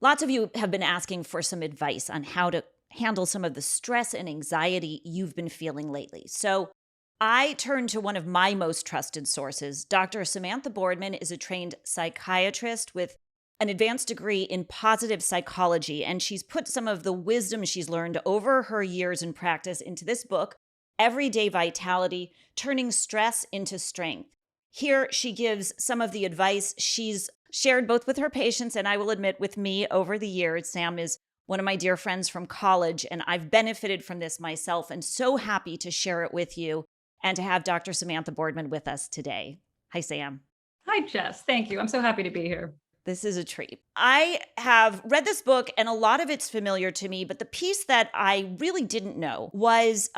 Lots of you have been asking for some advice on how to handle some of the stress and anxiety you've been feeling lately. So I turned to one of my most trusted sources. Dr. Samantha Boardman is a trained psychiatrist with an advanced degree in positive psychology, and she's put some of the wisdom she's learned over her years in practice into this book, Everyday Vitality: Turning Stress into Strength. Here, she gives some of the advice she's shared both with her patients and, I will admit, with me over the years. Sam is one of my dear friends from college, and I've benefited from this myself and so happy to share it with you and to have Dr. Samantha Boardman with us today. Hi, Sam. Hi, Jess. Thank you. I'm so happy to be here. This is a treat. I have read this book and a lot of it's familiar to me, but the piece that I really didn't know was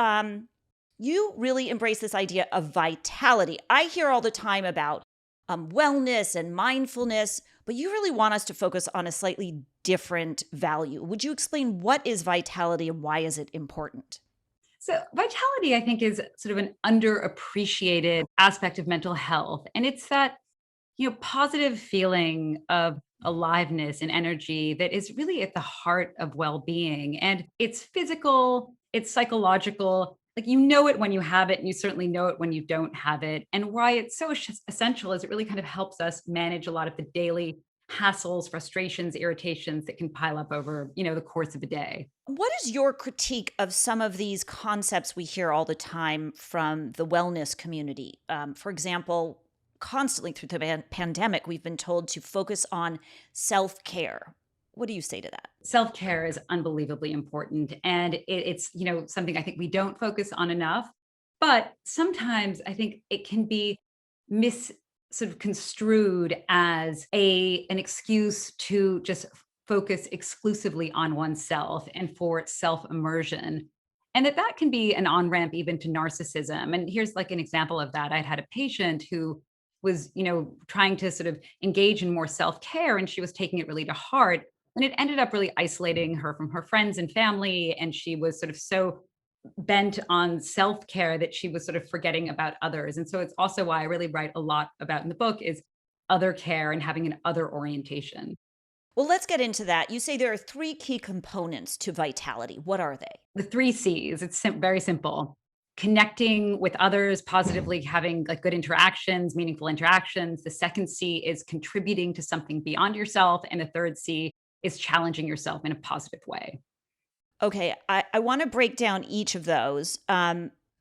you really embrace this idea of vitality. I hear all the time about wellness and mindfulness, but you really want us to focus on a slightly different value. Would you explain what is vitality and why is it important? So, vitality, I think, is sort of an underappreciated aspect of mental health. And it's that, positive feeling of aliveness and energy that is really at the heart of well being. And it's physical, it's psychological. Like, you know it when you have it, and you certainly know it when you don't have it. And why it's so essential is it really kind of helps us manage a lot of the daily hassles, frustrations, irritations that can pile up over, the course of a day. What is your critique of some of these concepts we hear all the time from the wellness community? For example, constantly through the pandemic, we've been told to focus on self care. What do you say to that? Self-care is unbelievably important, and it's something I think we don't focus on enough, but sometimes I think it can be mis sort of construed as a an excuse to just focus exclusively on oneself and for self-immersion, and that can be an on-ramp even to narcissism. And here's like an example of that. I'd had a patient who was trying to sort of engage in more self-care, and she was taking it really to heart, and it ended up really isolating her from her friends and family. And she was sort of so bent on self-care that she was sort of forgetting about others. And so it's also why I really write a lot about in the book is other care and having an other orientation. Well, let's get into that. You say there are three key components to vitality. What are they? The three C's, it's very simple. Connecting with others positively, having like good interactions, meaningful interactions. The second C is contributing to something beyond yourself. And the third C is challenging yourself in a positive way. Okay, I want to break down each of those.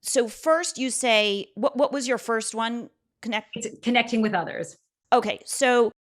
So first, you say what was your first one? Connect. It's connecting with others. Okay, so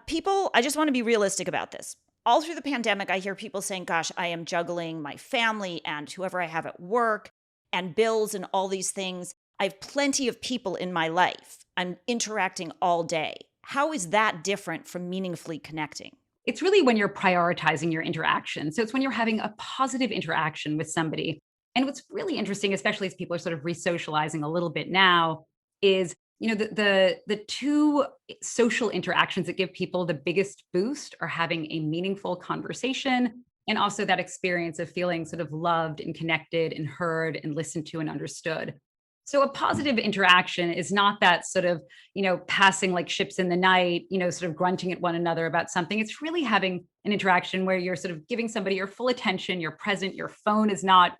people, I just want to be realistic about this. All through the pandemic, I hear people saying, "Gosh, I am juggling my family and whoever I have at work, and bills and all these things. I have plenty of people in my life. I'm interacting all day. How is that different from meaningfully connecting?" It's really when you're prioritizing your interaction. So it's when you're having a positive interaction with somebody. And what's really interesting, especially as people are sort of re-socializing a little bit now, is the two social interactions that give people the biggest boost are having a meaningful conversation and also that experience of feeling sort of loved and connected and heard and listened to and understood. So a positive interaction is not that sort of, passing like ships in the night, sort of grunting at one another about something. It's really having an interaction where you're sort of giving somebody your full attention, you're present, your phone is not,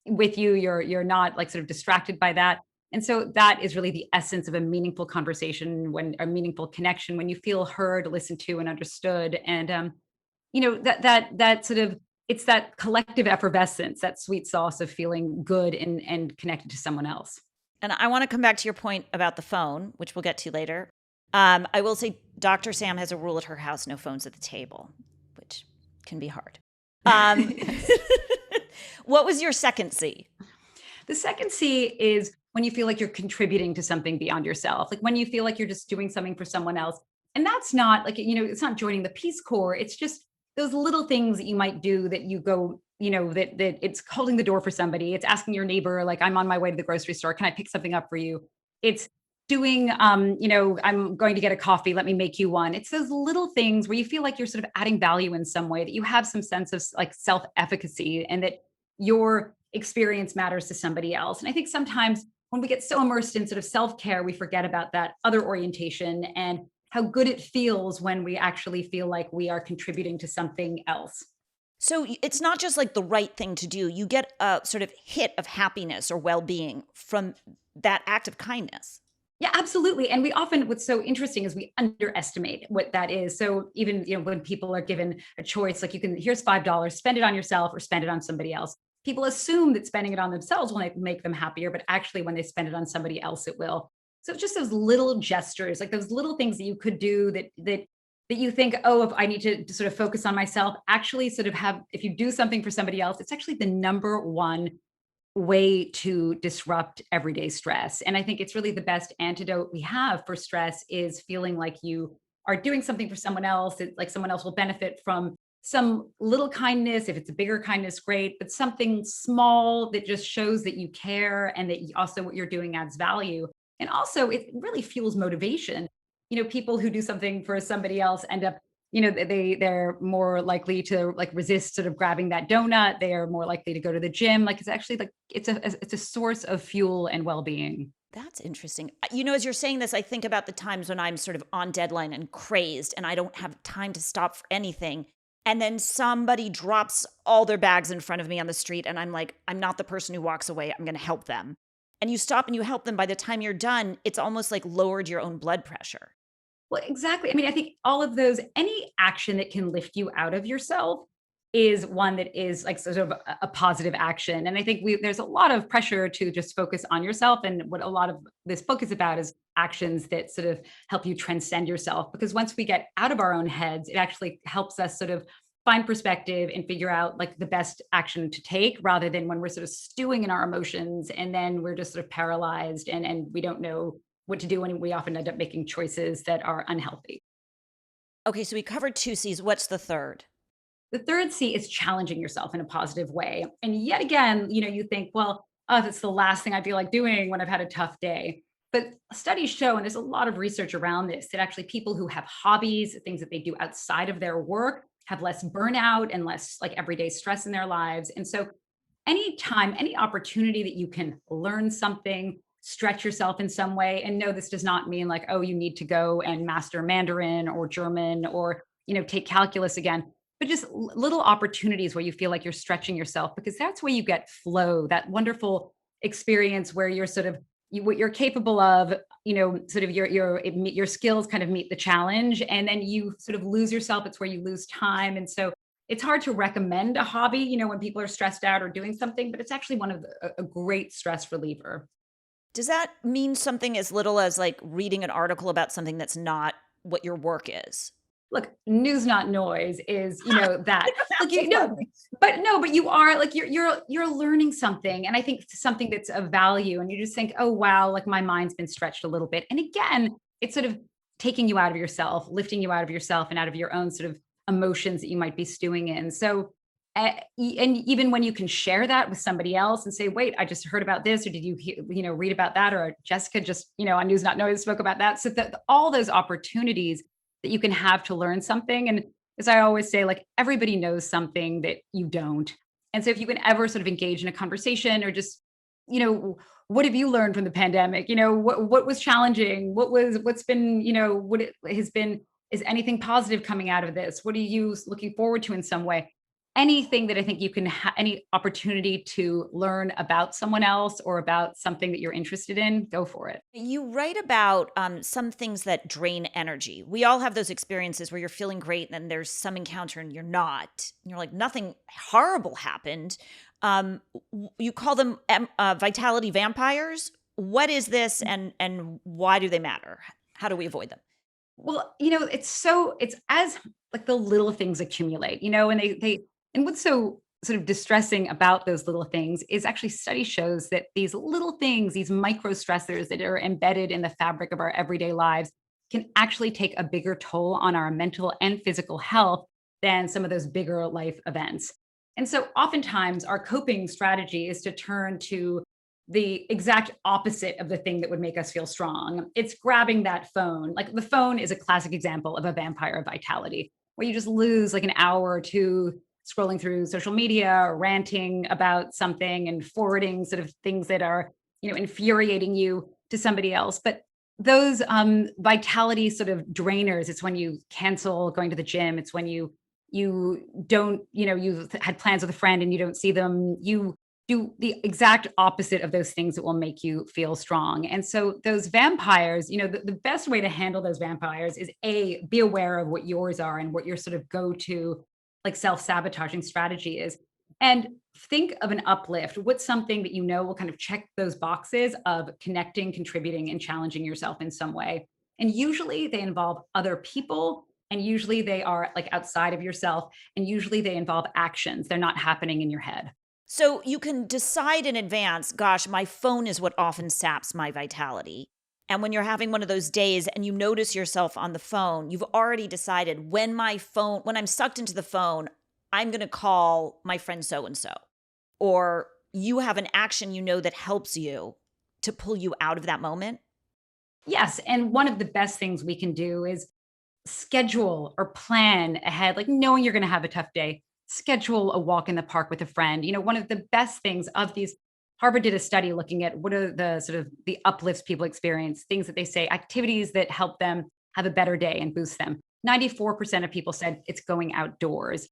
with you, you're not like sort of distracted by that. And so that is really the essence of a meaningful conversation, when a meaningful connection, when you feel heard, listened to, and understood. And that sort of, it's that collective effervescence, that sweet sauce of feeling good and connected to someone else. And I want to come back to your point about the phone, which we'll get to later. I will say Dr. Sam has a rule at her house: no phones at the table, which can be hard. Um, Yes. what was your second C? The second C is when you feel like you're contributing to something beyond yourself, like when you feel like you're just doing something for someone else. And that's not like, it's not joining the Peace Corps. It's just those little things that you might do that you go, that it's holding the door for somebody. It's asking your neighbor, like, I'm on my way to the grocery store. Can I pick something up for you? It's doing, I'm going to get a coffee. Let me make you one. It's those little things where you feel like you're sort of adding value in some way, that you have some sense of like self-efficacy and that your experience matters to somebody else. And I think sometimes when we get so immersed in sort of self-care, we forget about that other orientation. And how good it feels when we actually feel like we are contributing to something else. So it's not just like the right thing to do. You get a sort of hit of happiness or well-being from that act of kindness. Yeah, absolutely. And we often, what's so interesting is we underestimate what that is. So even, when people are given a choice, like, you can, here's $5, spend it on yourself or spend it on somebody else. People assume that spending it on themselves will make them happier, but actually when they spend it on somebody else, it will. So it's just those little gestures, like those little things that you could do that you think, oh, if I need to sort of focus on myself, actually sort of have, if you do something for somebody else, it's actually the number one way to disrupt everyday stress. And I think it's really the best antidote we have for stress is feeling like you are doing something for someone else, like someone else will benefit from some little kindness. If it's a bigger kindness, great, but something small that just shows that you care and that also what you're doing adds value. And also, it really fuels motivation. People who do something for somebody else end up, they're more likely to like resist sort of grabbing that donut. They are more likely to go to the gym. Like, it's actually like it's a source of fuel and well-being. That's interesting. As you're saying this, I think about the times when I'm sort of on deadline and crazed and I don't have time to stop for anything. And then somebody drops all their bags in front of me on the street. And I'm like, I'm not the person who walks away. I'm going to help them. And you stop and you help them. By the time you're done, it's almost like lowered your own blood pressure. Well, exactly. I mean, I think all of those, any action that can lift you out of yourself is one that is like sort of a positive action. And I think there's a lot of pressure to just focus on yourself. And what a lot of this book is about is actions that sort of help you transcend yourself. Because once we get out of our own heads, it actually helps us sort of find perspective and figure out like the best action to take, rather than when we're sort of stewing in our emotions and then we're just sort of paralyzed and we don't know what to do, and we often end up making choices that are unhealthy. Okay, so we covered two C's. What's the third? The third C is challenging yourself in a positive way. And yet again, you think, well, oh, that's the last thing I feel like doing when I've had a tough day. But studies show, and there's a lot of research around this, that actually people who have hobbies, things that they do outside of their work, have less burnout and less like everyday stress in their lives. And so anytime, any opportunity that you can learn something, stretch yourself in some way. And no, this does not mean like, oh, you need to go and master Mandarin or German or, take calculus again, but just little opportunities where you feel like you're stretching yourself, because that's where you get flow, that wonderful experience where you're sort of what you're capable of, sort of your skills kind of meet the challenge, and then you sort of lose yourself. It's where you lose time. And so it's hard to recommend a hobby, when people are stressed out or doing something, but it's actually one of a great stress reliever. Does that mean something as little as like reading an article about something that's not what your work is? Look, news not noise is, that. Like, Absolutely. but no, but you are like you're learning something, and I think something that's of value, and you just think, oh wow, like my mind's been stretched a little bit. And again, it's sort of taking you out of yourself, lifting you out of yourself and out of your own sort of emotions that you might be stewing in. So and even when you can share that with somebody else and say, wait, I just heard about this, or did you read about that, or Jessica just on News Not Noise spoke about that. So that all those opportunities that you can have to learn something. And as I always say, like, everybody knows something that you don't. And so if you can ever sort of engage in a conversation, or just, what have you learned from the pandemic? What was challenging? What's been, what it has been, is anything positive coming out of this? What are you looking forward to in some way? Anything that I think you can any opportunity to learn about someone else or about something that you're interested in, go for it. You write about some things that drain energy. We all have those experiences where you're feeling great and then there's some encounter and you're not. And you're like, nothing horrible happened. You call them vitality vampires. What is this, and why do they matter? How do we avoid them? Well, it's as like the little things accumulate, and and what's so sort of distressing about those little things is actually study shows that these little things, these micro stressors that are embedded in the fabric of our everyday lives, can actually take a bigger toll on our mental and physical health than some of those bigger life events. And so oftentimes our coping strategy is to turn to the exact opposite of the thing that would make us feel strong. It's grabbing that phone. Like, the phone is a classic example of a vampire of vitality, where you just lose like an hour or two scrolling through social media or ranting about something and forwarding sort of things that are, infuriating you to somebody else. But those vitality sort of drainers. It's when you cancel going to the gym. It's when you don't, you had plans with a friend and you don't see them. You do the exact opposite of those things that will make you feel strong. And so those vampires, the best way to handle those vampires is a, be aware of what yours are and what your sort of go-to like self-sabotaging strategy is. And think of an uplift. What's something that you know will kind of check those boxes of connecting, contributing, and challenging yourself in some way? And usually they involve other people, and usually they are like outside of yourself, and usually they involve actions. They're not happening in your head. So you can decide in advance, gosh, my phone is what often saps my vitality. And when you're having one of those days and you notice yourself on the phone, you've already decided when I'm sucked into the phone, I'm going to call my friend so and so. Or you have an action that helps you to pull you out of that moment. Yes. And one of the best things we can do is schedule or plan ahead, like knowing you're going to have a tough day, schedule a walk in the park with a friend. One of the best things of these, Harvard did a study looking at what are the sort of the uplifts people experience, things that they say, activities that help them have a better day and boost them. 94% of people said it's going outdoors.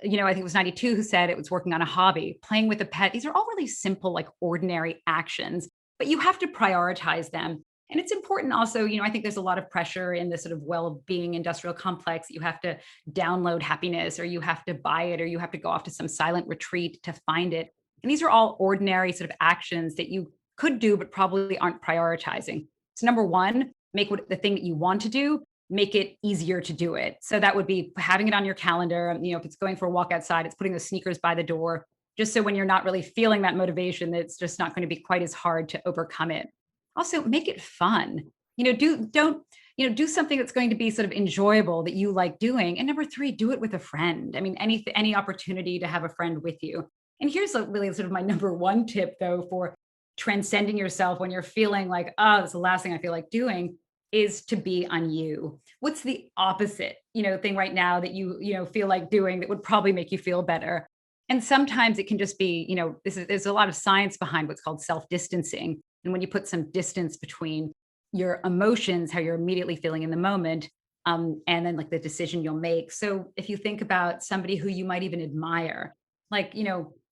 I think it was 92 who said it was working on a hobby, playing with a pet. These are all really simple, like ordinary actions, but you have to prioritize them. And it's important also, I think there's a lot of pressure in this sort of well-being industrial complex. You have to download happiness, or you have to buy it, or you have to go off to some silent retreat to find it. And these are all ordinary sort of actions that you could do, but probably aren't prioritizing. So number one, make what the thing that you want to do, make it easier to do it. So that would be having it on your calendar. If it's going for a walk outside, it's putting the sneakers by the door, just so when you're not really feeling that motivation, that it's just not going to be quite as hard to overcome it. Also, make it fun. Do something that's going to be sort of enjoyable that you like doing. And number three, do it with a friend. I mean, any opportunity to have a friend with you. And here's really sort of my number one tip, though, for transcending yourself when you're feeling like, oh, that's the last thing I feel like doing, is to be on you. What's the opposite, thing right now that you feel like doing that would probably make you feel better? And sometimes it can just be, there's a lot of science behind what's called self-distancing. And when you put some distance between your emotions, how you're immediately feeling in the moment, and then like the decision you'll make. So if you think about somebody who you might even admire, like,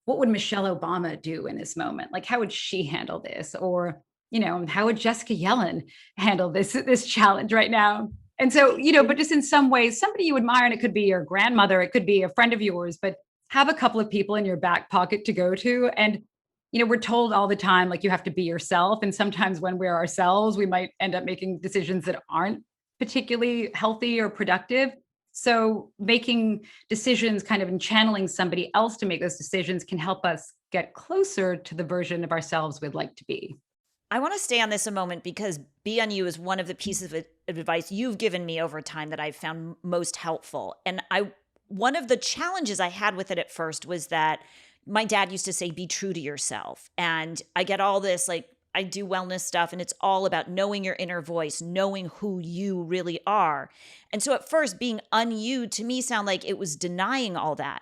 what would Michelle Obama do in this moment? Like, how would she handle this? Or, how would Jessica Yellin handle this challenge right now? And so, but just in some ways, somebody you admire, and it could be your grandmother, it could be a friend of yours, but have a couple of people in your back pocket to go to. And we're told all the time, like, you have to be yourself. And sometimes when we're ourselves, we might end up making decisions that aren't particularly healthy or productive. So making decisions kind of and channeling somebody else to make those decisions can help us get closer to the version of ourselves we'd like to be. I want to stay on this a moment because be on you is one of the pieces of advice you've given me over time that I've found most helpful. And one of the challenges I had with it at first was that my dad used to say, be true to yourself. And I get all this, like, I do wellness stuff and it's all about knowing your inner voice, knowing who you really are. And so at first, being un you to me sound like it was denying all that.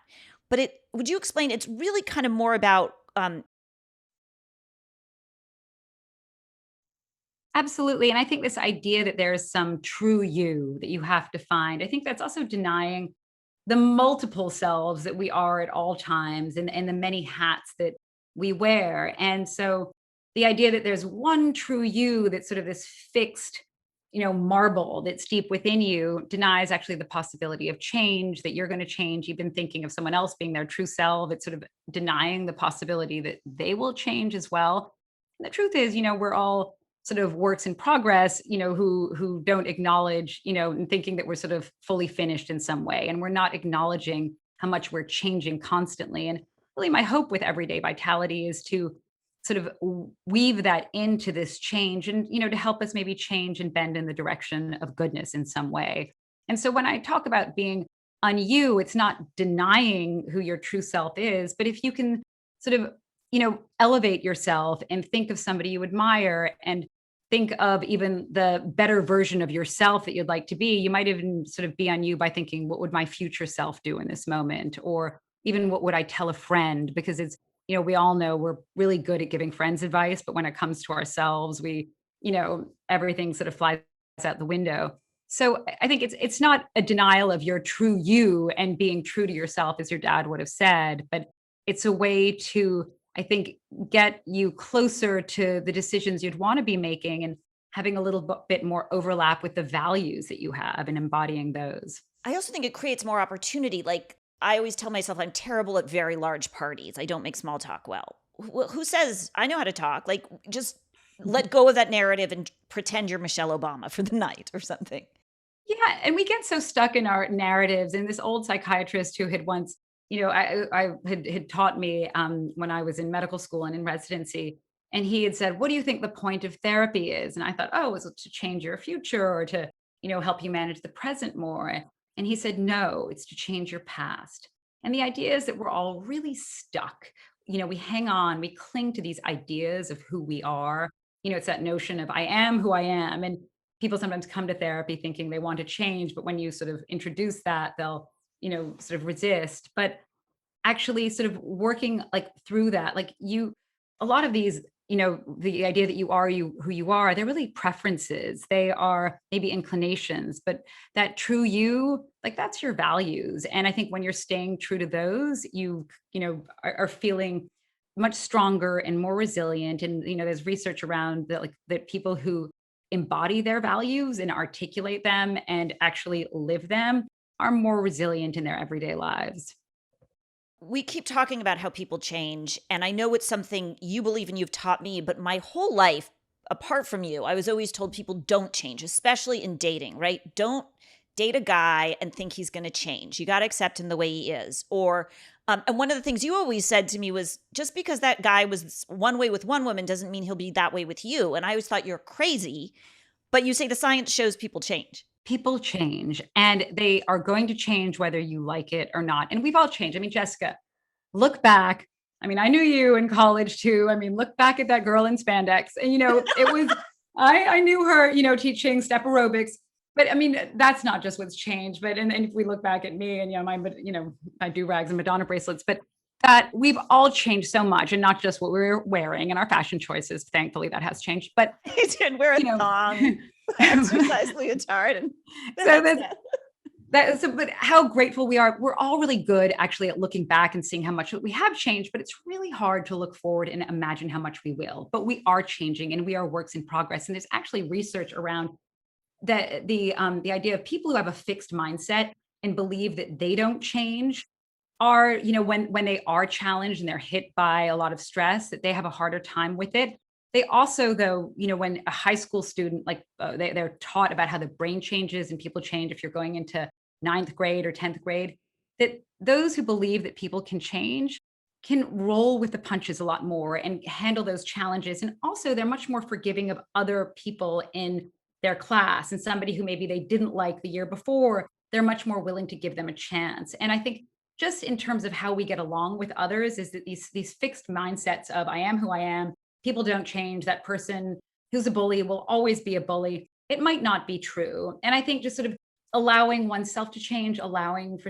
But would you explain, it's really kind of more about, Absolutely. And I think this idea that there is some true you that you have to find, I think that's also denying the multiple selves that we are at all times, and the many hats that we wear. And so the idea that there's one true you that's sort of this fixed, marble that's deep within you denies actually the possibility of change, that you're going to change. You've been thinking of someone else being their true self. It's sort of denying the possibility that they will change as well. And the truth is, we're all sort of works in progress, who don't acknowledge, and thinking that we're sort of fully finished in some way. And we're not acknowledging how much we're changing constantly. And really my hope with everyday vitality is to sort of weave that into this change, and, to help us maybe change and bend in the direction of goodness in some way. And so when I talk about being on you, it's not denying who your true self is, but if you can sort of, elevate yourself and think of somebody you admire, and think of even the better version of yourself that you'd like to be. You might even sort of be on you by thinking, what would my future self do in this moment? Or even what would I tell a friend? Because it's, we all know we're really good at giving friends advice, but when it comes to ourselves, we everything sort of flies out the window. So I think it's not a denial of your true you and being true to yourself, as your dad would have said, but it's a way to, I think, get you closer to the decisions you'd want to be making and having a little bit more overlap with the values that you have and embodying those. I also think it creates more opportunity. Like, I always tell myself I'm terrible at very large parties. I don't make small talk well. Who says I know how to talk? Like, just let go of that narrative and pretend you're Michelle Obama for the night or something. Yeah, and we get so stuck in our narratives. And this old psychiatrist who had once, I had taught me when I was in medical school and in residency, and he had said, "What do you think the point of therapy is?" And I thought, "Oh, is it to change your future or to, help you manage the present more?" And he said, "No, it's to change your past." And the idea is that we're all really stuck. We hang on, we cling to these ideas of who we are. It's that notion of I am who I am, and people sometimes come to therapy thinking they want to change, but when you sort of introduce that, they'll, sort of resist. But actually sort of working like through that, like a lot of these, the idea that you are you who you are, they're really preferences. They are maybe inclinations, but that true you, like that's your values. And I think when you're staying true to those, are feeling much stronger and more resilient. And there's research around that, like that people who embody their values and articulate them and actually live them are more resilient in their everyday lives. We keep talking about how people change, and I know it's something you believe and you've taught me, but my whole life, apart from you, I was always told people don't change, especially in dating, right? Don't date a guy and think he's going to change. You got to accept him the way he is. And one of the things you always said to me was just because that guy was one way with one woman doesn't mean he'll be that way with you. And I always thought you're crazy, but you say the science shows people change. People change and they are going to change whether you like it or not. And we've all changed. I mean, Jessica, look back. I mean, I knew you in college too. I mean, look back at that girl in spandex. And, it was, I knew her, teaching step aerobics. But I mean, that's not just what's changed. And if we look back at me and, my do rags and Madonna bracelets, but that we've all changed so much and not just what we're wearing and our fashion choices. Thankfully, that has changed. But, He did wear a you know, thong, exercise leotard, and so that's that's it. but how grateful we are. We're all really good actually at looking back and seeing how much we have changed, but it's really hard to look forward and imagine how much we will. But we are changing and we are works in progress. And there's actually research around the idea of people who have a fixed mindset and believe that they don't change are, when they are challenged and they're hit by a lot of stress, that they have a harder time with it. They also, though, when a high school student, like they're taught about how the brain changes and people change if you're going into ninth grade or 10th grade, that those who believe that people can change can roll with the punches a lot more and handle those challenges. And also, they're much more forgiving of other people in their class and somebody who maybe they didn't like the year before. They're much more willing to give them a chance. And I think just in terms of how we get along with others is that these fixed mindsets of I am who I am, people don't change, that person who's a bully will always be a bully, it might not be true. And I think just sort of allowing oneself to change, allowing for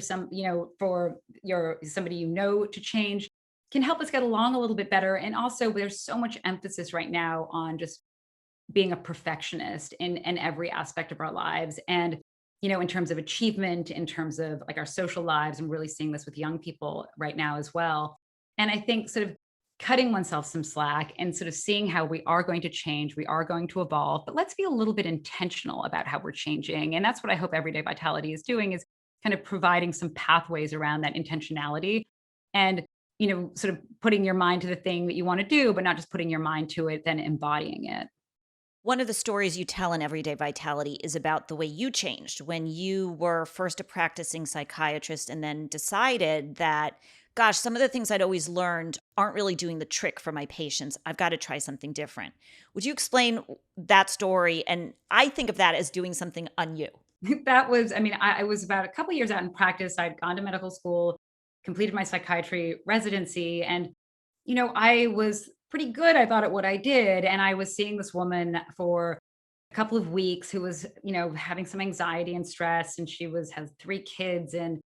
for your somebody to change can help us get along a little bit better. And also there's so much emphasis right now on just being a perfectionist in every aspect of our lives. And, in terms of achievement, in terms of like our social lives, I'm really seeing this with young people right now as well. And I think sort of cutting oneself some slack and sort of seeing how we are going to change, we are going to evolve, but let's be a little bit intentional about how we're changing. And that's what I hope Everyday Vitality is doing, is kind of providing some pathways around that intentionality and, sort of putting your mind to the thing that you want to do, but not just putting your mind to it, then embodying it. One of the stories you tell in Everyday Vitality is about the way you changed when you were first a practicing psychiatrist and then decided that, gosh, some of the things I'd always learned aren't really doing the trick for my patients. I've got to try something different. Would you explain that story? And I think of that as doing something on you. That was, I mean, I was about a couple of years out in practice. I'd gone to medical school, completed my psychiatry residency, and, I was pretty good, I thought, at what I did. And I was seeing this woman for a couple of weeks who was, having some anxiety and stress. And she has 3 kids and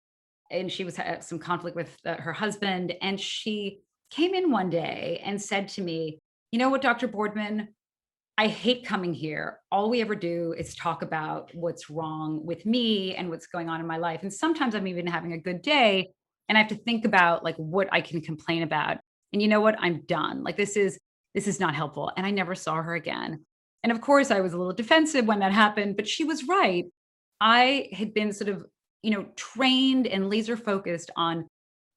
she was had some conflict with her husband. And she came in one day and said to me, "You know what, Dr. Boardman? I hate coming here. All we ever do is talk about what's wrong with me and what's going on in my life. And sometimes I'm even having a good day and I have to think about like what I can complain about. And you know what? I'm done. Like this is not helpful. And I never saw her again. And of course I was a little defensive when that happened, but she was right. I had been sort of, trained and laser focused on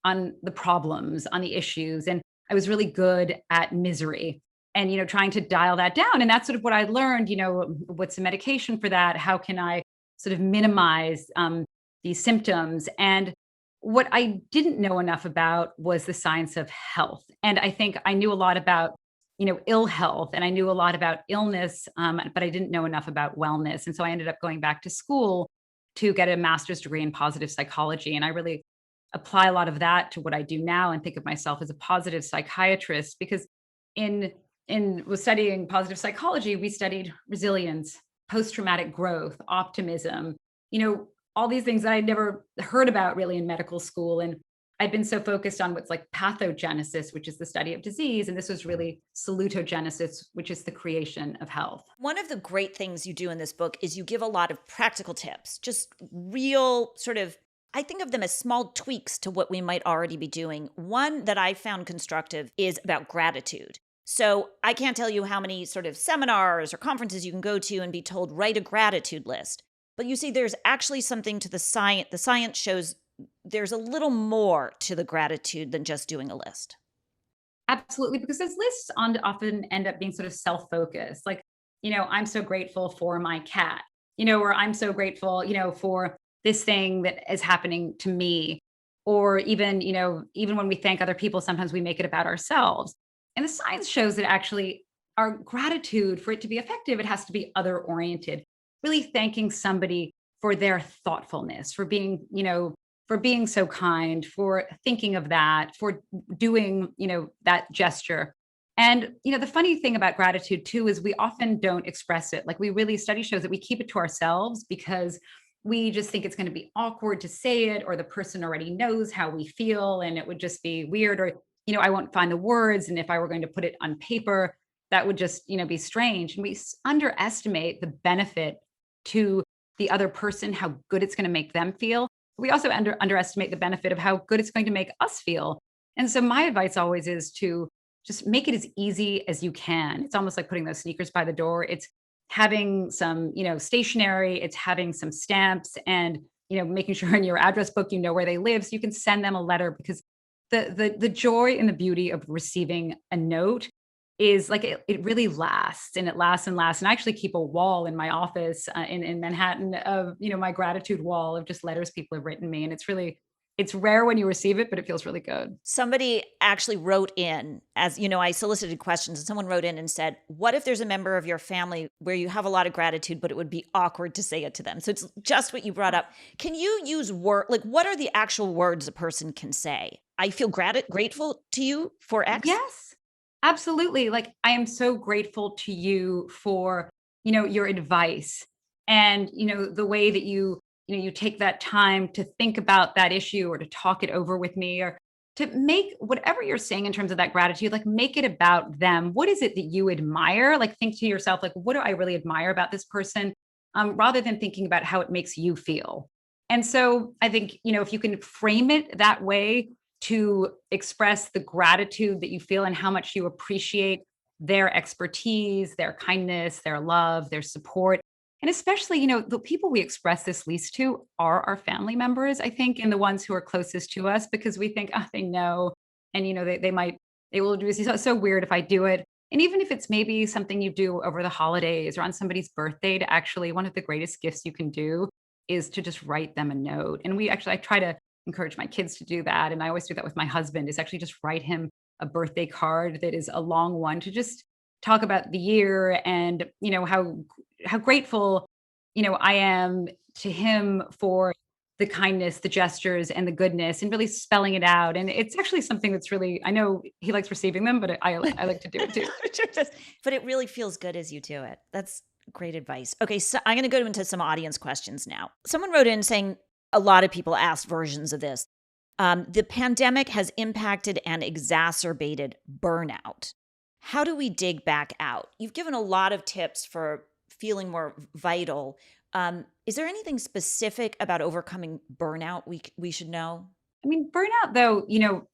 the problems, on the issues. And I was really good at misery and, trying to dial that down. And that's sort of what I learned, what's the medication for that? How can I sort of minimize these symptoms? And what I didn't know enough about was the science of health. And I think I knew a lot about, ill health and I knew a lot about illness, but I didn't know enough about wellness. And so I ended up going back to school to get a master's degree in positive psychology. And I really apply a lot of that to what I do now and think of myself as a positive psychiatrist because in was studying positive psychology, we studied resilience, post-traumatic growth, optimism, all these things that I'd never heard about really in medical school. And I'd been so focused on what's like pathogenesis, which is the study of disease. And this was really salutogenesis, which is the creation of health. One of the great things you do in this book is you give a lot of practical tips, just real sort of, I think of them as small tweaks to what we might already be doing. One that I found constructive is about gratitude. So I can't tell you how many sort of seminars or conferences you can go to and be told, write a gratitude list. But you see, there's actually something to the science. The science shows there's a little more to the gratitude than just doing a list. Absolutely, because those lists often end up being sort of self-focused. Like, I'm so grateful for my cat, or I'm so grateful, for this thing that is happening to me. Or even, even when we thank other people, sometimes we make it about ourselves. And the science shows that actually our gratitude, for it to be effective, it has to be other oriented, really thanking somebody for their thoughtfulness, for being so kind, for thinking of that, for doing, that gesture. And, the funny thing about gratitude too is we often don't express it. Like study shows that we keep it to ourselves because we just think it's going to be awkward to say it, or the person already knows how we feel and it would just be weird, or, I won't find the words. And if I were going to put it on paper, that would just, be strange. And we underestimate the benefit to the other person, how good it's going to make them feel. We also underestimate the benefit of how good it's going to make us feel. And so my advice always is to just make it as easy as you can. It's almost like putting those sneakers by the door. It's having some, stationery, it's having some stamps and, making sure in your address book, where they live so you can send them a letter, because the joy and the beauty of receiving a note is like it really lasts, and it lasts and lasts. And I actually keep a wall in my office in Manhattan of, my gratitude wall of just letters people have written me. And it's rare when you receive it, but it feels really good. Somebody actually wrote in, as you know, I solicited questions and someone wrote in and said, what if there's a member of your family where you have a lot of gratitude, but it would be awkward to say it to them? So it's just what you brought up. Can you use like what are the actual words a person can say? I feel grateful to you for X. Yes, absolutely. Like, I am so grateful to you for, your advice and, the way that you take that time to think about that issue or to talk it over with me, or to make whatever you're saying in terms of that gratitude, like make it about them. What is it that you admire? Like think to yourself, like, what do I really admire about this person? Rather than thinking about how it makes you feel. And so I think, if you can frame it that way to express the gratitude that you feel and how much you appreciate their expertise, their kindness, their love, their support. And especially, the people we express this least to are our family members, I think, and the ones who are closest to us, because we think, oh, they know. And, they will do this. It's so weird if I do it. And even if it's maybe something you do over the holidays or on somebody's birthday, to actually, one of the greatest gifts you can do is to just write them a note. And I try to encourage my kids to do that. And I always do that with my husband, is actually just write him a birthday card that is a long one, to just talk about the year and, how grateful, I am to him for the kindness, the gestures and the goodness, and really spelling it out. And it's actually something that's really, I know he likes receiving them, but I like to do it too. Sure does. But it really feels good as you do it. That's great advice. Okay, so I'm going to go into some audience questions now. Someone wrote in saying a lot of people asked versions of this. The pandemic has impacted and exacerbated burnout. How do we dig back out? You've given a lot of tips for feeling more vital. Is there anything specific about overcoming burnout we should know? I mean, burnout, though,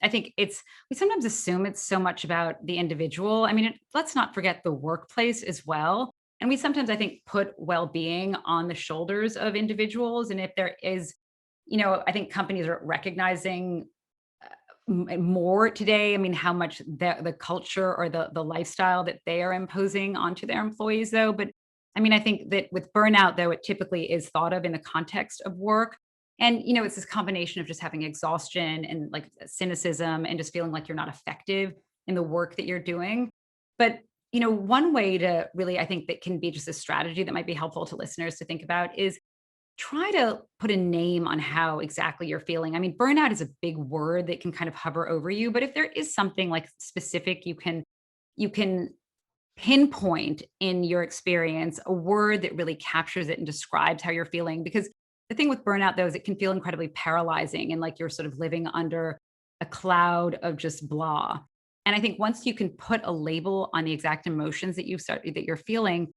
I think we sometimes assume it's so much about the individual. I mean, let's not forget the workplace as well. And we sometimes, I think, put well being on the shoulders of individuals. And if there is, I think companies are recognizing more today. I mean, how much the culture or the lifestyle that they are imposing onto their employees, though. But I mean, I think that with burnout, though, it typically is thought of in the context of work. And, it's this combination of just having exhaustion and like cynicism and just feeling like you're not effective in the work that you're doing. But, one way to really, I think that can be just a strategy that might be helpful to listeners to think about is try to put a name on how exactly you're feeling. I mean, burnout is a big word that can kind of hover over you, but if there is something like specific you can pinpoint in your experience a word that really captures it and describes how you're feeling, because the thing with burnout though is it can feel incredibly paralyzing and like you're sort of living under a cloud of just blah. And I think once you can put a label on the exact emotions that you're feeling,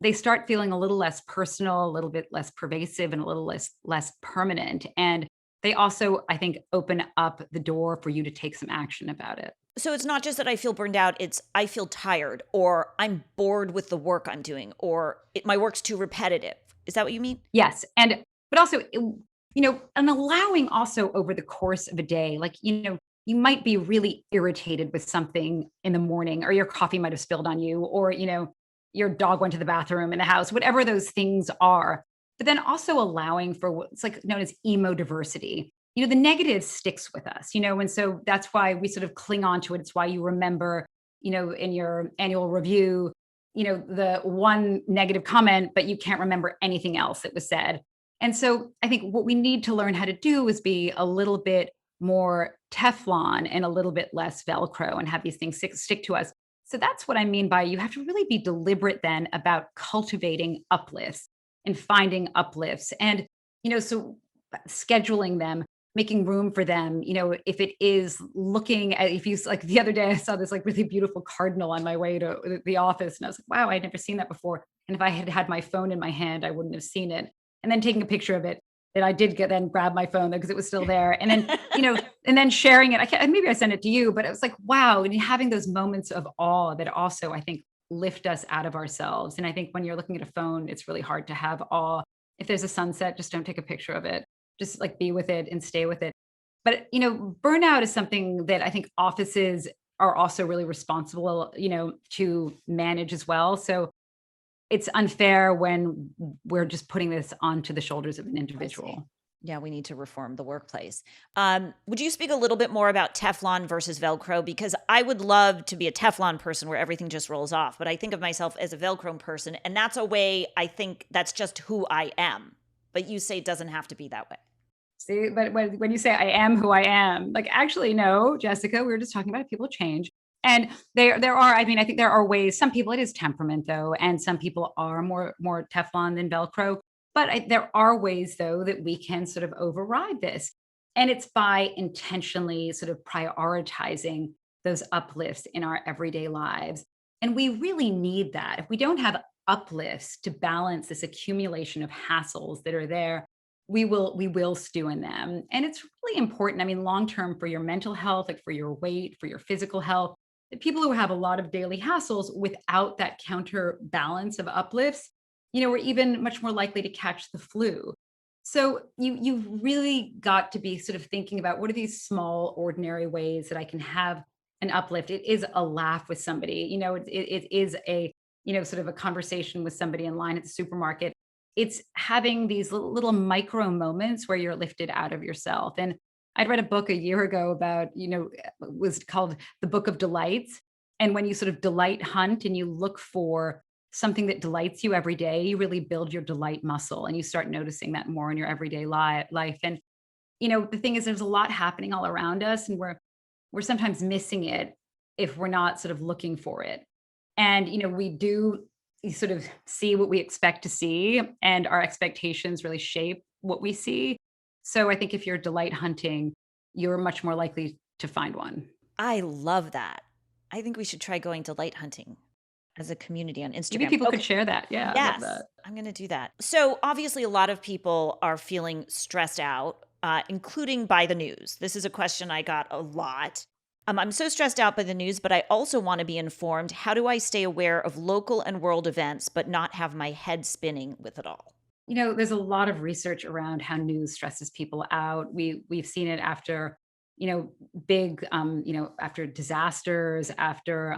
they start feeling a little less personal, a little bit less pervasive, and a little less permanent. And they also, I think, open up the door for you to take some action about it. So it's not just that I feel burned out, it's I feel tired, or I'm bored with the work I'm doing, or my work's too repetitive. Is that what you mean? Yes, and but also, and allowing also over the course of a day, like, you might be really irritated with something in the morning, or your coffee might have spilled on you, or, your dog went to the bathroom in the house, whatever those things are. But then also allowing for what's like known as emo diversity. The negative sticks with us, and so that's why we sort of cling on to it. It's why you remember, in your annual review, the one negative comment, but you can't remember anything else that was said. And so I think what we need to learn how to do is be a little bit more Teflon and a little bit less Velcro and have these things stick to us. So that's what I mean by you have to really be deliberate then about cultivating uplifts and finding uplifts and, so scheduling them, making room for them, if it is looking at, if you like the other day, I saw this like really beautiful cardinal on my way to the office and I was like, wow, I'd never seen that before. And if I had had my phone in my hand, I wouldn't have seen it. And then taking a picture of it that I did get then grab my phone because it was still there. And then, and then sharing it. Maybe I sent it to you, but it was like, wow. And having those moments of awe that also, I think, lift us out of ourselves. And I think when you're looking at a phone, it's really hard to have awe. If there's a sunset, just don't take a picture of it. Just like be with it and stay with it. But, burnout is something that I think offices are also really responsible, to manage as well. So it's unfair when we're just putting this onto the shoulders of an I see. individual. Yeah, we need to reform the workplace. Would you speak a little bit more about Teflon versus Velcro? Because I would love to be a Teflon person where everything just rolls off, but I think of myself as a Velcro person, and that's a way I think that's just who I am. But you say it doesn't have to be that way. See, but when you say I am who I am, like actually, no, Jessica, we were just talking about people change. And there are, I mean, I think there are ways, some people it is temperament though, and some people are more Teflon than Velcro. But there are ways though that we can sort of override this. And it's by intentionally sort of prioritizing those uplifts in our everyday lives. And we really need that. If we don't have uplifts to balance this accumulation of hassles that are there, we will stew in them. And it's really important, I mean, long term for your mental health, like for your weight, for your physical health, the people who have a lot of daily hassles without that counterbalance of uplifts, we're even much more likely to catch the flu. So you've really got to be sort of thinking about what are these small ordinary ways that I can have an uplift. It is a laugh with somebody, it is a, sort of a conversation with somebody in line at the supermarket. It's having these little micro moments where you're lifted out of yourself. And I'd read a book a year ago about, it was called The Book of Delights. And when you sort of delight hunt and you look for something that delights you every day, you really build your delight muscle and you start noticing that more in your everyday life. And, the thing is, there's a lot happening all around us and we're sometimes missing it if we're not sort of looking for it. And, we do sort of see what we expect to see, and our expectations really shape what we see. So I think if you're delight hunting, you're much more likely to find one. I love that. I think we should try going to light hunting as a community on Maybe Instagram. people could Okay. share that. Yeah, I love Yes, that. I'm going to do that. So, obviously, a lot of people are feeling stressed out, including by the news. This is a question I got a lot. I'm so stressed out by the news, but I also want to be informed. How do I stay aware of local and world events, but not have my head spinning with it all? There's a lot of research around how news stresses people out. We've seen it after, big, after disasters, after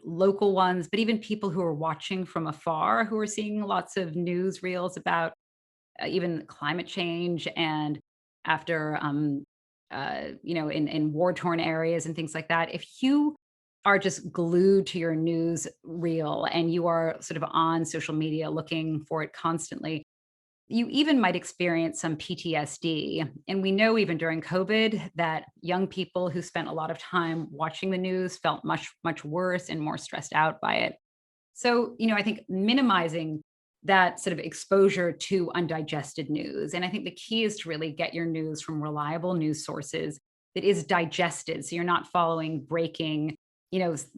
local ones, but even people who are watching from afar who are seeing lots of news reels about even climate change and after in war torn areas and things like that. If you are just glued to your news reel and you are sort of on social media looking for it constantly, you even might experience some PTSD. And we know even during COVID that young people who spent a lot of time watching the news felt much, much worse and more stressed out by it. So, I think minimizing that sort of exposure to undigested news. And I think the key is to really get your news from reliable news sources that is digested. So you're not following breaking, news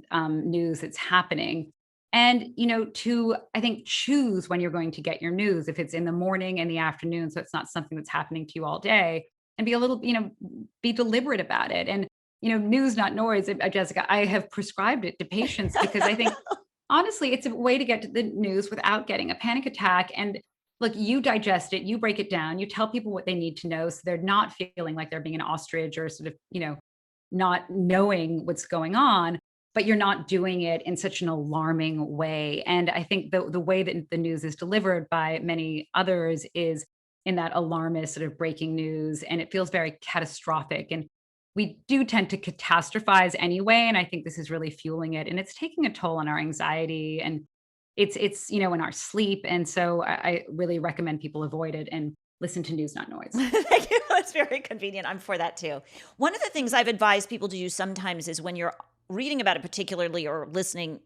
that's happening. And, to, I think, choose when you're going to get your news, if it's in the morning and the afternoon. So it's not something that's happening to you all day, and be a little, be deliberate about it. And, news, not noise. Jessica, I have prescribed it to patients because I think honestly, it's a way to get to the news without getting a panic attack. And look, you digest it, you break it down, you tell people what they need to know so they're not feeling like they're being an ostrich or sort of, not knowing what's going on, but you're not doing it in such an alarming way. And I think the way that the news is delivered by many others is in that alarmist sort of breaking news, and it feels very catastrophic. And we do tend to catastrophize anyway, and I think this is really fueling it, and it's taking a toll on our anxiety, and it's in our sleep. And so I really recommend people avoid it and listen to news, not noise. Thank you. That's very convenient. I'm for that too. One of the things I've advised people to do sometimes is when you're reading about it particularly or listening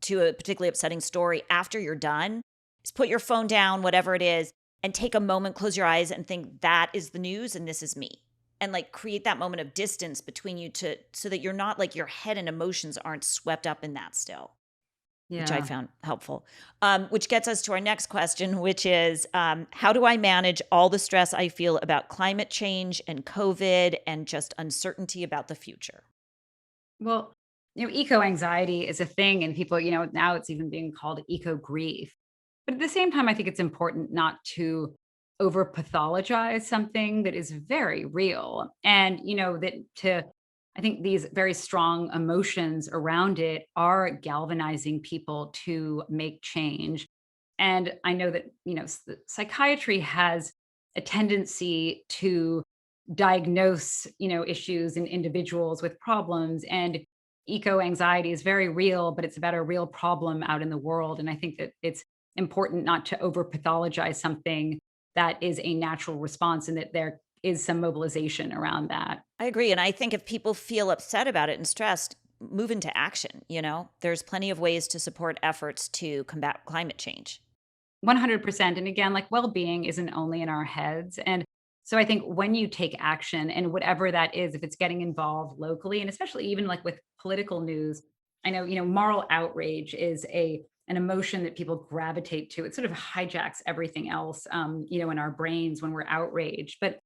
to a particularly upsetting story after you're done, is put your phone down, whatever it is, and take a moment, close your eyes and think that is the news and this is me. And like create that moment of distance between you to so that you're not like your head and emotions aren't swept up in that still, which I Yeah. found helpful. Which gets us to our next question, which is how do I manage all the stress I feel about climate change and COVID and just uncertainty about the future? Well, eco anxiety is a thing, and people, now it's even being called eco grief. But at the same time, I think it's important not to over pathologize something that is very real. And, that to, I think these very strong emotions around it are galvanizing people to make change. And I know that, psychiatry has a tendency to diagnose, issues in individuals with problems. And eco anxiety is very real, but it's about a real problem out in the world. And I think that it's important not to over pathologize something that is a natural response, and that there is some mobilization around that. I agree. And I think if people feel upset about it and stressed, move into action. There's plenty of ways to support efforts to combat climate change. 100%. And again, like, well-being isn't only in our heads. And so I think when you take action, and whatever that is, if it's getting involved locally, and especially even like with political news, I know, moral outrage is an emotion that people gravitate to. It sort of hijacks everything else, in our brains when we're outraged. But,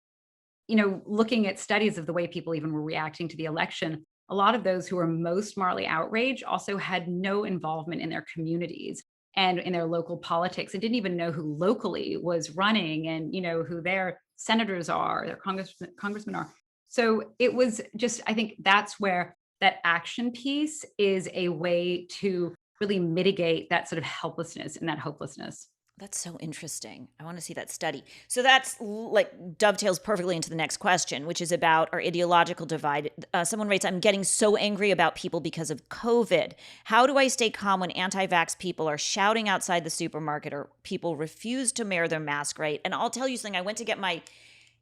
looking at studies of the way people even were reacting to the election, a lot of those who were most morally outraged also had no involvement in their communities and in their local politics, and didn't even know who locally was running, and who their senators are, their congressmen are. So it was just, I think that's where that action piece is a way to really mitigate that sort of helplessness and that hopelessness. That's so interesting. I want to see that study. So that's like dovetails perfectly into the next question, which is about our ideological divide. Someone writes, I'm getting so angry about people because of COVID. How do I stay calm when anti-vax people are shouting outside the supermarket or people refuse to wear their mask right? And I'll tell you something. I went to get my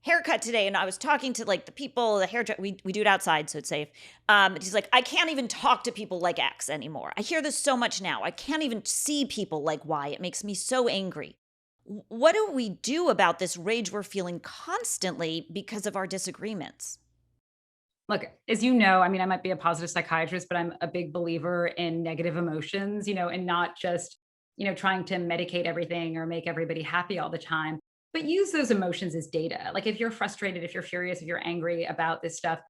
haircut today and I was talking to like the people, the hairdresser, we do it outside so it's safe. And he's like, I can't even talk to people like X anymore. I hear this so much now. I can't even see people like Y. It makes me so angry. What do we do about this rage we're feeling constantly because of our disagreements? Look, as you know, I mean, I might be a positive psychiatrist, but I'm a big believer in negative emotions, and not just, trying to medicate everything or make everybody happy all the time, but use those emotions as data. Like if you're frustrated, if you're furious, if you're angry about this stuff,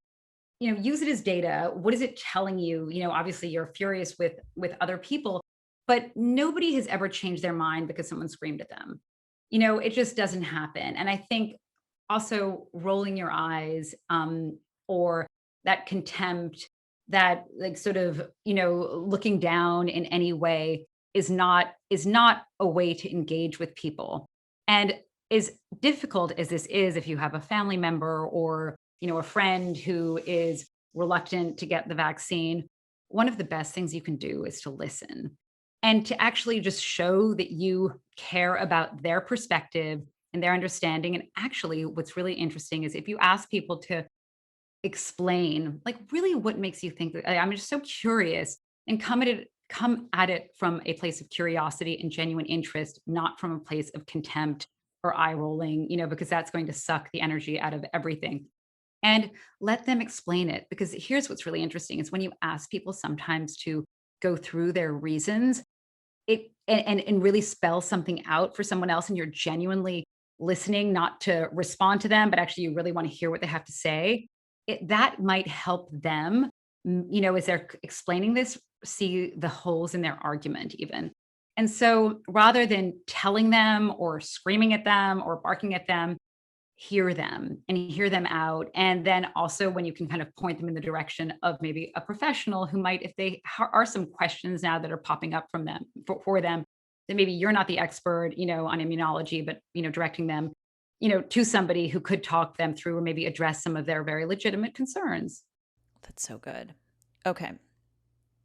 use it as data. What is it telling you? Obviously you're furious with other people, but nobody has ever changed their mind because someone screamed at them. It just doesn't happen. And I think also rolling your eyes, or that contempt, that like sort of, looking down in any way is not a way to engage with people. And as difficult as this is, if you have a family member or, a friend who is reluctant to get the vaccine, one of the best things you can do is to listen and to actually just show that you care about their perspective and their understanding. And actually, what's really interesting is if you ask people to explain, like, really what makes you think that, I'm just so curious, and come at it from a place of curiosity and genuine interest, not from a place of contempt or eye rolling, because that's going to suck the energy out of everything. And let them explain it, because here's what's really interesting is when you ask people sometimes to go through their reasons, and really spell something out for someone else, and you're genuinely listening, not to respond to them, but actually you really want to hear what they have to say, that might help them, as they're explaining this, see the holes in their argument even. And so rather than telling them or screaming at them or barking at them, hear them and hear them out. And then also when you can kind of point them in the direction of maybe a professional who might, if they are some questions now that are popping up from them for them, that maybe you're not the expert, on immunology, but, directing them, to somebody who could talk them through or maybe address some of their very legitimate concerns. That's so good. Okay.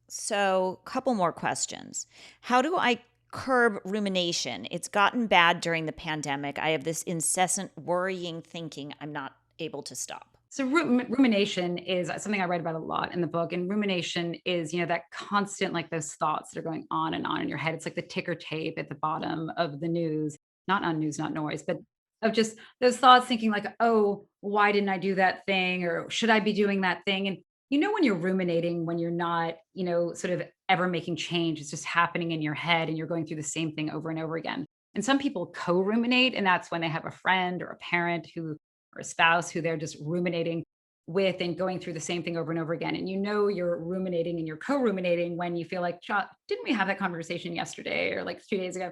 So, couple more questions. How do I curb rumination? It's gotten bad during the pandemic. I have this incessant worrying thinking I'm not able to stop. So rumination is something I write about a lot in the book. And rumination is, that constant, like those thoughts that are going on and on in your head. It's like the ticker tape at the bottom of the news, not on news, not noise, but of just those thoughts thinking like, oh, why didn't I do that thing? Or should I be doing that thing? And when you're ruminating, when you're not, sort of ever making change, it's just happening in your head and you're going through the same thing over and over again. And some people co-ruminate, and that's when they have a friend or a parent who or a spouse who they're just ruminating with and going through the same thing over and over again. And you're ruminating and you're co-ruminating when you feel like, didn't we have that conversation yesterday or like 3 days ago?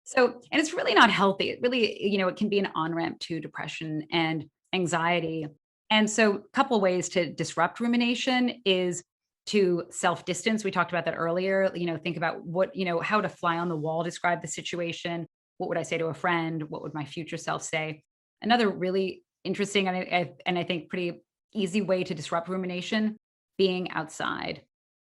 So, and it's really not healthy. It really, it can be an on-ramp to depression and anxiety. And so a couple ways to disrupt rumination is to self-distance. We talked about that earlier. Think about what, how to fly on the wall, describe the situation. What would I say to a friend? What would my future self say? Another really interesting and I think pretty easy way to disrupt rumination, being outside.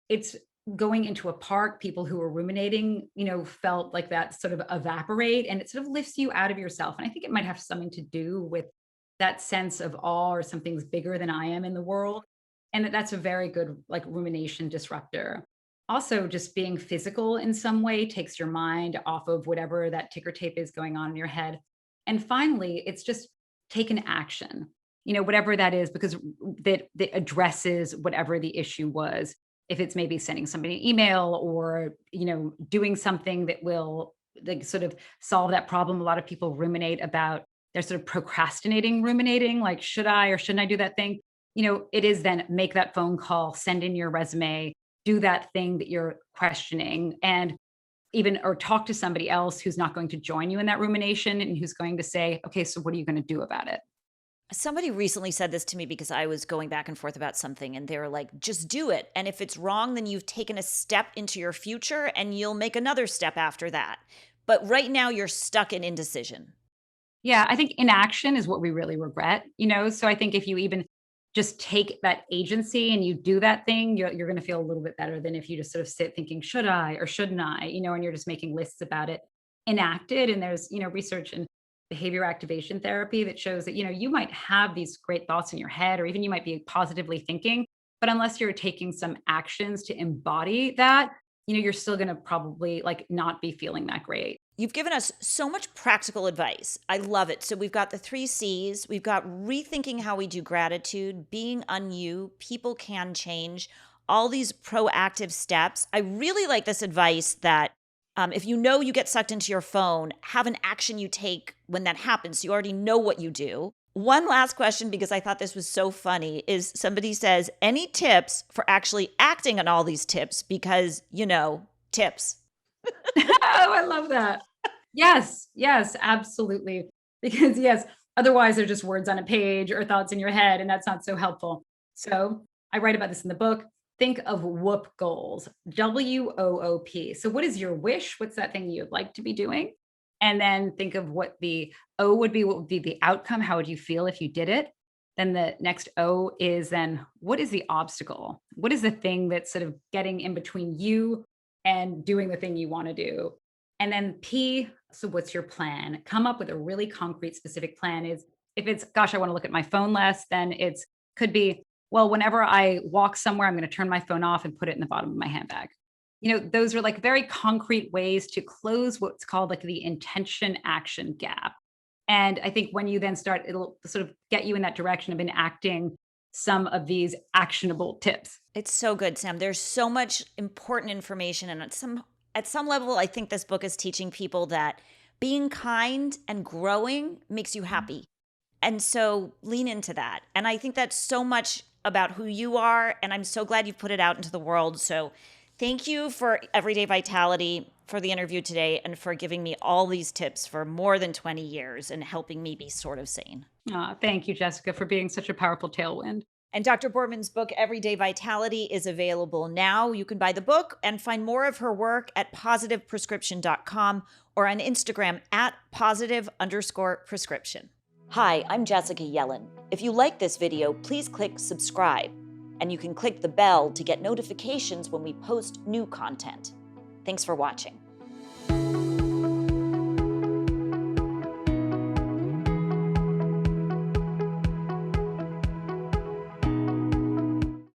It's going into a park. People who are ruminating, felt like that sort of evaporate, and it sort of lifts you out of yourself. And I think it might have something to do with that sense of awe or something's bigger than I am in the world. And that's a very good like rumination disruptor. Also, just being physical in some way takes your mind off of whatever that ticker tape is going on in your head. And finally, it's just take an action, whatever that is, because that addresses whatever the issue was. If it's maybe sending somebody an email or, doing something that will like sort of solve that problem. A lot of people ruminate about, they're sort of procrastinating, ruminating, like, should I or shouldn't I do that thing? It is then make that phone call, send in your resume, do that thing that you're questioning, and even or talk to somebody else who's not going to join you in that rumination and who's going to say, okay, so what are you going to do about it? Somebody recently said this to me because I was going back and forth about something, and they were like, just do it. And if it's wrong, then you've taken a step into your future and you'll make another step after that. But right now, you're stuck in indecision. Yeah, I think inaction is what we really regret, So I think if you even just take that agency and you do that thing, you're going to feel a little bit better than if you just sort of sit thinking, should I or shouldn't I, and you're just making lists about it. Enacted, and there's, research and behavior activation therapy that shows that, you might have these great thoughts in your head, or even you might be positively thinking, but unless you're taking some actions to embody that, you're still going to probably like not be feeling that great. You've given us so much practical advice. I love it. So we've got the 3 C's. We've got rethinking how we do gratitude, being on you, people can change, all these proactive steps. I really like this advice that if you know you get sucked into your phone, have an action you take when that happens. So you already know what you do. One last question, because I thought this was so funny, is somebody says, any tips for actually acting on all these tips? Because, tips. Oh, I love that. Yes, yes, absolutely. Because yes, otherwise they're just words on a page or thoughts in your head, and that's not so helpful. So I write about this in the book. Think of whoop goals, WOOP. So what is your wish? What's that thing you'd like to be doing? And then think of what the O would be. What would be the outcome? How would you feel if you did it? Then the next O is then what is the obstacle? What is the thing that's sort of getting in between you and doing the thing you want to do? And then P, so what's your plan? Come up with a really concrete, specific plan. Is if it's, gosh, I want to look at my phone less, then it's could be, well, whenever I walk somewhere, I'm going to turn my phone off and put it in the bottom of my handbag. Those are like very concrete ways to close what's called like the intention action gap. And I think when you then start, it'll sort of get you in that direction of enacting some of these actionable tips. It's so good, Sam. There's so much important information. And at some level, I think this book is teaching people that being kind and growing makes you happy. And so lean into that. And I think that's so much about who you are. And I'm so glad you've put it out into the world. So thank you for Everyday Vitality, for the interview today, and for giving me all these tips for more than 20 years and helping me be sort of sane. Thank you, Jessica, for being such a powerful tailwind. And Dr. Boardman's book, Everyday Vitality, is available now. You can buy the book and find more of her work at positiveprescription.com or on Instagram at positive_prescription. Hi, I'm Jessica Yellin. If you like this video, please click subscribe. And you can click the bell to get notifications when we post new content. Thanks for watching.